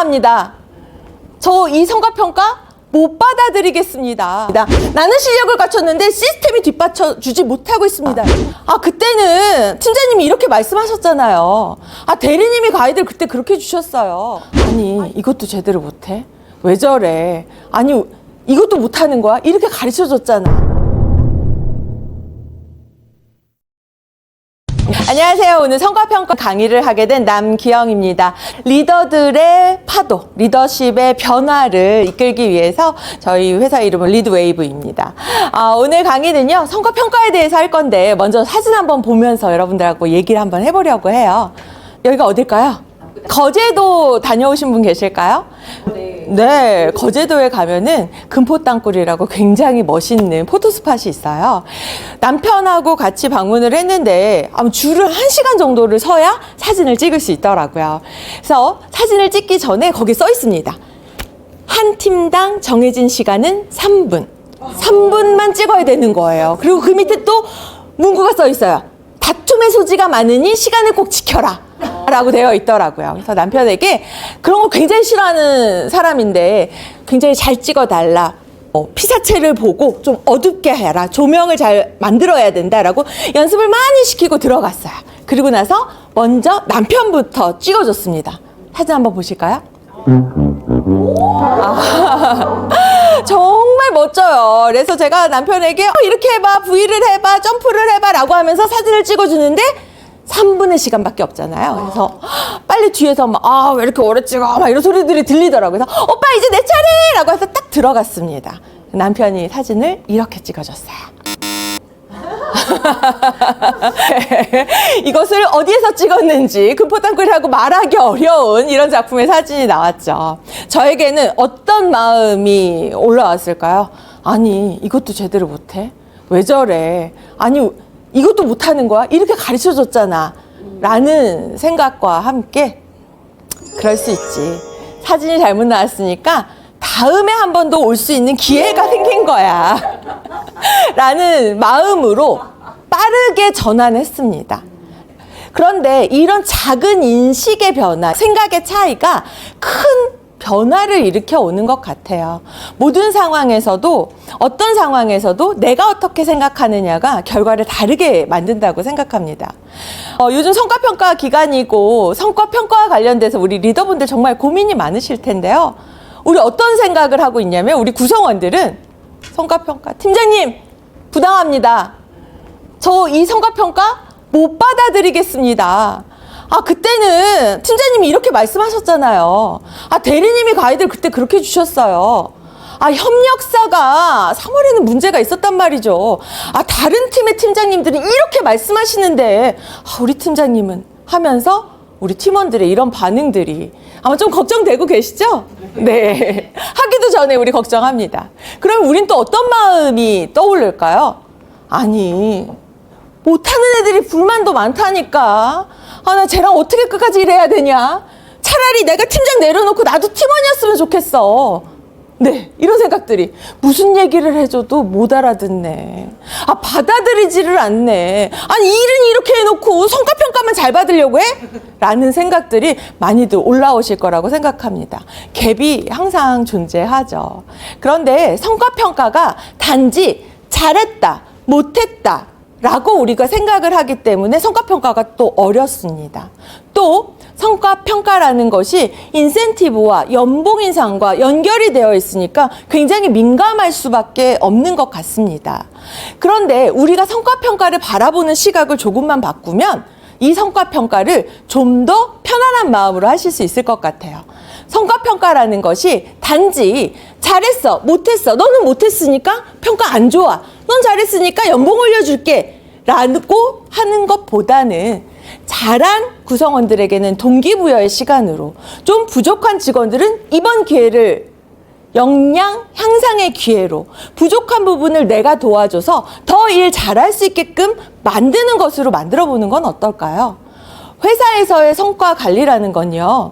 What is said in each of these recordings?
부당합니다. 저 이 성과평가 못 받아들이겠습니다. 나는 실력을 갖췄는데 시스템이 뒷받쳐주지 못하고 있습니다. 그때는 팀장님이 이렇게 말씀하셨잖아요. 대리님이 가이드를 그때 그렇게 주셨어요. 아니, 이것도 제대로 못해? 왜 저래? 아니, 이것도 못하는 거야? 이렇게 가르쳐줬잖아. 안녕하세요. 오늘 성과평가 강의를 하게 된 남기영입니다. 리더들의 파도, 리더십의 변화를 이끌기 위해서 저희 회사 이름은 리드웨이브입니다. 오늘 강의는요, 성과평가에 대해서 할 건데 먼저 사진 한번 보면서 여러분들하고 얘기를 한번 해보려고 해요. 여기가 어딜까요? 거제도 다녀오신 분 계실까요? 네, 거제도에 가면은 금포 땅굴이라고 굉장히 멋있는 포토스팟이 있어요. 남편하고 같이 방문을 했는데 줄을 1시간 정도를 서야 사진을 찍을 수 있더라고요. 그래서 사진을 찍기 전에 거기 써 있습니다. 한 팀당 정해진 시간은 3분. 3분만 찍어야 되는 거예요. 그리고 그 밑에 또 문구가 써 있어요. 다툼의 소지가 많으니 시간을 꼭 지켜라 라고 되어 있더라고요. 그래서 남편에게 그런 거 굉장히 싫어하는 사람인데 굉장히 잘 찍어달라. 피사체를 보고 좀 어둡게 해라. 조명을 잘 만들어야 된다라고 연습을 많이 시키고 들어갔어요. 그리고 나서 먼저 남편부터 찍어줬습니다. 사진 한번 보실까요? 정말 멋져요. 그래서 제가 남편에게 이렇게 해봐, V를 해봐, 점프를 해봐 라고 하면서 사진을 찍어주는데 3분의 시간밖에 없잖아요. 그래서 빨리 뒤에서 왜 이렇게 오래 찍어? 막 이런 소리들이 들리더라고요. 그래서 오빠 이제 내 차례! 라고 해서 딱 들어갔습니다. 남편이 사진을 이렇게 찍어줬어요. 이것을 어디에서 찍었는지 금포땅굴이라고 말하기 어려운 이런 작품의 사진이 나왔죠. 저에게는 어떤 마음이 올라왔을까요? 아니, 이것도 제대로 못해? 왜 저래? 아니, 이것도 못하는 거야? 이렇게 가르쳐줬잖아 라는 생각과 함께 그럴 수 있지. 사진이 잘못 나왔으니까 다음에 한 번 더 올 수 있는 기회가 생긴 거야 라는 마음으로 빠르게 전환했습니다. 그런데 이런 작은 인식의 변화, 생각의 차이가 큰 변화를 일으켜 오는 것 같아요. 모든 상황에서도 어떤 상황에서도 내가 어떻게 생각하느냐가 결과를 다르게 만든다고 생각합니다. 요즘 성과평가 기간이고 성과평가와 관련돼서 우리 리더분들 정말 고민이 많으실 텐데요. 우리 어떤 생각을 하고 있냐면 우리 구성원들은 성과평가 팀장님 부당합니다. 저 이 성과평가 못 받아들이겠습니다. 그때는 팀장님이 이렇게 말씀하셨잖아요. 대리님이 가이드를 그때 그렇게 주셨어요. 협력사가 3월에는 문제가 있었단 말이죠. 다른 팀의 팀장님들은 이렇게 말씀하시는데 우리 팀장님은 하면서 우리 팀원들의 이런 반응들이 아마 좀 걱정되고 계시죠? 네. 하기도 전에 우리 걱정합니다. 그러면 우린 또 어떤 마음이 떠오를까요? 아니, 못하는 애들이 불만도 많다니까. 나 쟤랑 어떻게 끝까지 일해야 되냐? 차라리 내가 팀장 내려놓고 나도 팀원이었으면 좋겠어. 네, 이런 생각들이 무슨 얘기를 해줘도 못 알아듣네. 받아들이지를 않네. 아니, 일은 이렇게 해놓고 성과평가만 잘 받으려고 해? 라는 생각들이 많이들 올라오실 거라고 생각합니다. 갭이 항상 존재하죠. 그런데 성과평가가 단지 잘했다, 못했다 라고 우리가 생각을 하기 때문에 성과평가가 또 어렵습니다. 또 성과평가라는 것이 인센티브와 연봉 인상과 연결이 되어 있으니까 굉장히 민감할 수밖에 없는 것 같습니다. 그런데 우리가 성과평가를 바라보는 시각을 조금만 바꾸면 이 성과평가를 좀 더 편안한 마음으로 하실 수 있을 것 같아요. 성과평가라는 것이 단지 잘했어, 못했어, 너는 못했으니까 평가 안 좋아, 넌 잘했으니까 연봉 올려줄게 라고 하는 것보다는 잘한 구성원들에게는 동기부여의 시간으로, 좀 부족한 직원들은 이번 기회를 역량 향상의 기회로 부족한 부분을 내가 도와줘서 더 일 잘할 수 있게끔 만드는 것으로 만들어 보는 건 어떨까요? 회사에서의 성과 관리라는 건요,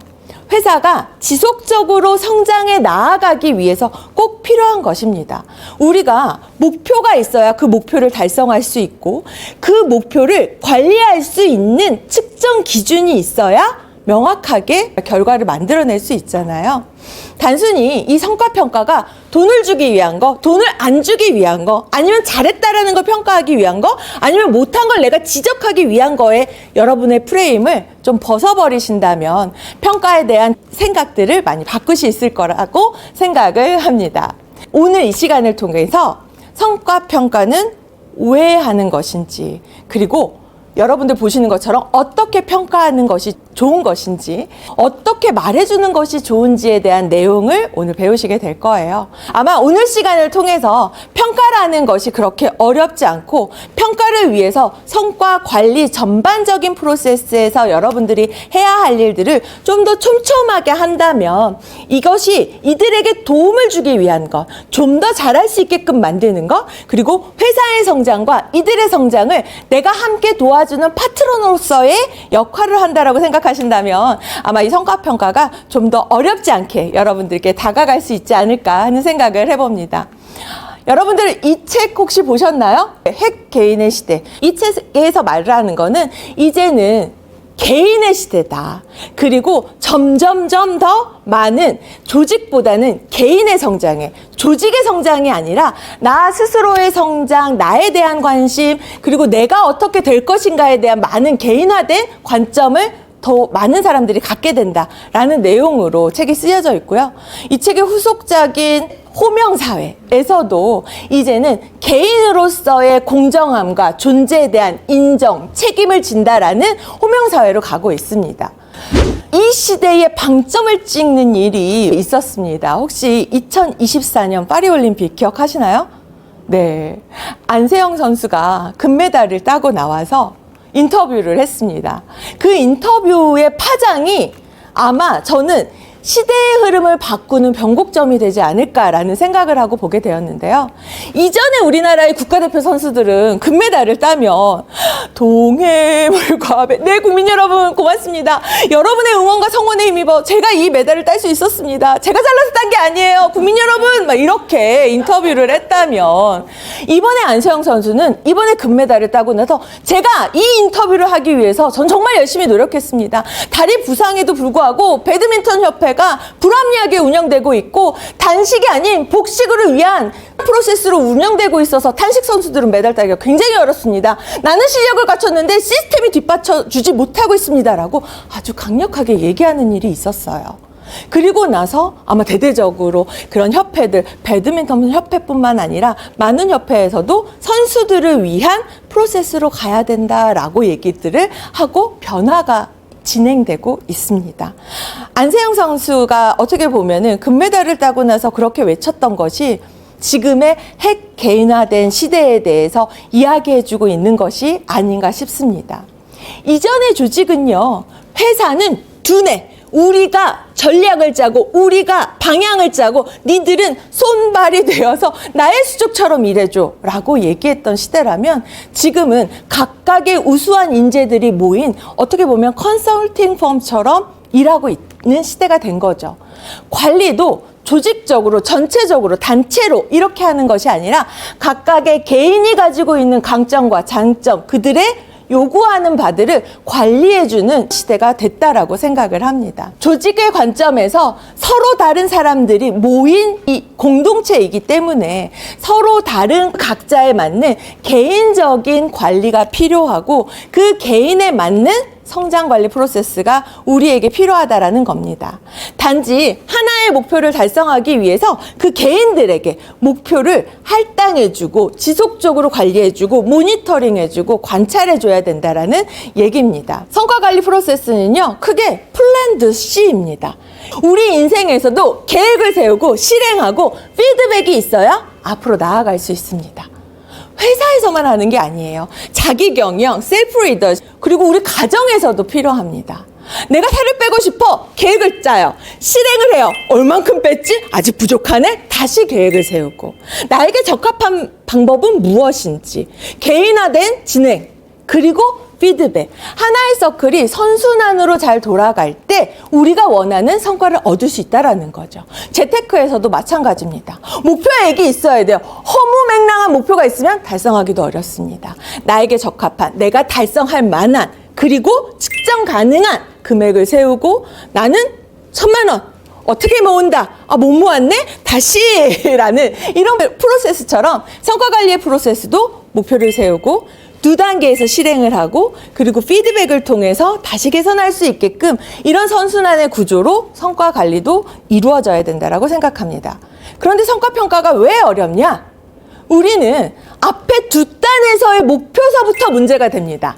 회사가 지속적으로 성장해 나아가기 위해서 꼭 필요한 것입니다. 우리가 목표가 있어야 그 목표를 달성할 수 있고 그 목표를 관리할 수 있는 측정 기준이 있어야 명확하게 결과를 만들어낼 수 있잖아요. 단순히 이 성과평가가 돈을 주기 위한 거, 돈을 안 주기 위한 거, 아니면 잘했다라는 걸 평가하기 위한 거, 아니면 못한 걸 내가 지적하기 위한 거에 여러분의 프레임을 좀 벗어버리신다면 평가에 대한 생각들을 많이 바꿀 수 있을 거라고 생각을 합니다. 오늘 이 시간을 통해서 성과평가는 왜 하는 것인지, 그리고 여러분들 보시는 것처럼 어떻게 평가하는 것이 좋은 것인지, 어떻게 말해주는 것이 좋은지에 대한 내용을 오늘 배우시게 될 거예요. 아마 오늘 시간을 통해서 평가라는 것이 그렇게 어렵지 않고, 평가를 위해서 성과 관리 전반적인 프로세스에서 여러분들이 해야 할 일들을 좀 더 촘촘하게 한다면 이것이 이들에게 도움을 주기 위한 것, 좀 더 잘할 수 있게끔 만드는 것, 그리고 회사의 성장과 이들의 성장을 내가 함께 도와주는 파트너로서의 역할을 한다라고 생각하신다면 아마 이 성과평가가 좀 더 어렵지 않게 여러분들께 다가갈 수 있지 않을까 하는 생각을 해봅니다. 여러분들 이 책 혹시 보셨나요? 핵 개인의 시대. 이 책에서 말하는 거는 이제는 개인의 시대다. 그리고 점점점 더 많은 조직보다는 개인의 성장에, 조직의 성장이 아니라 나 스스로의 성장, 나에 대한 관심, 그리고 내가 어떻게 될 것인가에 대한 많은 개인화된 관점을 더 많은 사람들이 갖게 된다라는 내용으로 책이 쓰여져 있고요. 이 책의 후속작인 호명사회에서도 이제는 개인으로서의 공정함과 존재에 대한 인정, 책임을 진다라는 호명사회로 가고 있습니다. 이 시대의 방점을 찍는 일이 있었습니다. 혹시 2024년 파리올림픽 기억하시나요? 네. 안세영 선수가 금메달을 따고 나와서 인터뷰를 했습니다. 그 인터뷰의 파장이 아마 저는 시대의 흐름을 바꾸는 변곡점이 되지 않을까라는 생각을 하고 보게 되었는데요. 이전에 우리나라의 국가대표 선수들은 금메달을 따면 동해물과 네, 국민 여러분 고맙습니다. 여러분의 응원과 성원에 힘입어 제가 이 메달을 딸 수 있었습니다. 제가 잘라서 딴 게 아니에요. 국민 여러분, 막 이렇게 인터뷰를 했다면, 이번에 안세영 선수는 이번에 금메달을 따고 나서 제가 이 인터뷰를 하기 위해서 전 정말 열심히 노력했습니다. 다리 부상에도 불구하고 배드민턴 협회가 불합리하게 운영되고 있고 단식이 아닌 복식을 위한 프로세스로 운영되고 있어서 단식 선수들은 메달 따기가 굉장히 어렵습니다. 나는 실력을 갖췄는데 시스템이 뒷받쳐주지 못하고 있습니다라고 아주 강력하게 얘기하는 일이 있었어요. 그리고 나서 아마 대대적으로 그런 협회들, 배드민턴 협회뿐만 아니라 많은 협회에서도 선수들을 위한 프로세스로 가야 된다라고 얘기들을 하고 변화가 진행되고 있습니다. 안세영 선수가 어떻게 보면은 금메달을 따고 나서 그렇게 외쳤던 것이 지금의 핵 개인화된 시대에 대해서 이야기해주고 있는 것이 아닌가 싶습니다. 이전의 조직은요, 회사는 두뇌, 우리가 전략을 짜고 우리가 방향을 짜고 니들은 손발이 되어서 나의 수족처럼 일해줘 라고 얘기했던 시대라면, 지금은 각각의 우수한 인재들이 모인 어떻게 보면 컨설팅 펌처럼 일하고 있는 시대가 된 거죠. 관리도 조직적으로, 전체적으로, 단체로 이렇게 하는 것이 아니라 각각의 개인이 가지고 있는 강점과 장점, 그들의 요구하는 바들을 관리해주는 시대가 됐다라고 생각을 합니다. 조직의 관점에서 서로 다른 사람들이 모인 이 공동체이기 때문에 서로 다른 각자에 맞는 개인적인 관리가 필요하고, 그 개인에 맞는 성장 관리 프로세스가 우리에게 필요하다라는 겁니다. 단지 하나의 목표를 달성하기 위해서 그 개인들에게 목표를 할당해주고 지속적으로 관리해주고 모니터링해주고 관찰해줘야 된다라는 얘기입니다. 성과 관리 프로세스는요, 크게 플랜드 C입니다. 우리 인생에서도 계획을 세우고 실행하고 피드백이 있어야 앞으로 나아갈 수 있습니다. 회사에서만 하는 게 아니에요. 자기 경영, 셀프 리더, 그리고 우리 가정에서도 필요합니다. 내가 살을 빼고 싶어. 계획을 짜요. 실행을 해요. 얼만큼 뺐지? 아직 부족하네? 다시 계획을 세우고. 나에게 적합한 방법은 무엇인지. 개인화된 진행. 그리고 피드백. 하나의 서클이 선순환으로 잘 돌아갈 때 우리가 원하는 성과를 얻을 수 있다는 거죠. 재테크에서도 마찬가지입니다. 목표액이 있어야 돼요. 허무맹랑한 목표가 있으면 달성하기도 어렵습니다. 나에게 적합한, 내가 달성할 만한, 그리고 측정 가능한 금액을 세우고 나는 1,000만 원 어떻게 모은다? 아, 못 모았네? 다시! 라는 이런 프로세스처럼 성과관리의 프로세스도 목표를 세우고 2단계에서 실행을 하고 그리고 피드백을 통해서 다시 개선할 수 있게끔 이런 선순환의 구조로 성과관리도 이루어져야 된다고 생각합니다. 그런데 성과평가가 왜 어렵냐? 우리는 앞에 2단에서의 목표서부터 문제가 됩니다.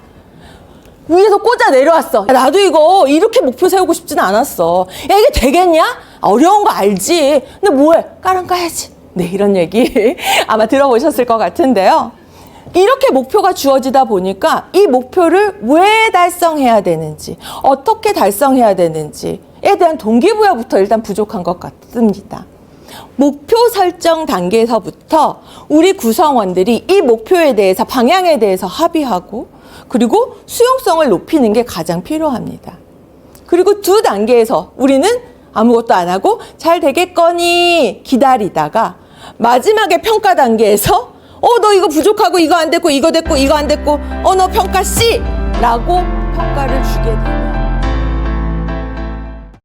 위에서 꽂아 내려왔어. 야, 나도 이거 이렇게 목표 세우고 싶지는 않았어. 야, 이게 되겠냐? 어려운 거 알지. 근데 뭐해? 까랑까야지. 네, 이런 얘기 아마 들어보셨을 것 같은데요. 이렇게 목표가 주어지다 보니까 이 목표를 왜 달성해야 되는지, 어떻게 달성해야 되는지에 대한 동기부여부터 일단 부족한 것 같습니다. 목표 설정 단계에서부터 우리 구성원들이 이 목표에 대해서, 방향에 대해서 합의하고 그리고 수용성을 높이는 게 가장 필요합니다. 그리고 2단계에서 우리는 아무것도 안 하고 잘 되겠거니 기다리다가 마지막에 평가 단계에서 너 이거 부족하고 이거 안 됐고 이거 됐고 이거 안 됐고 너 평가 C! 라고 평가를 주게 되면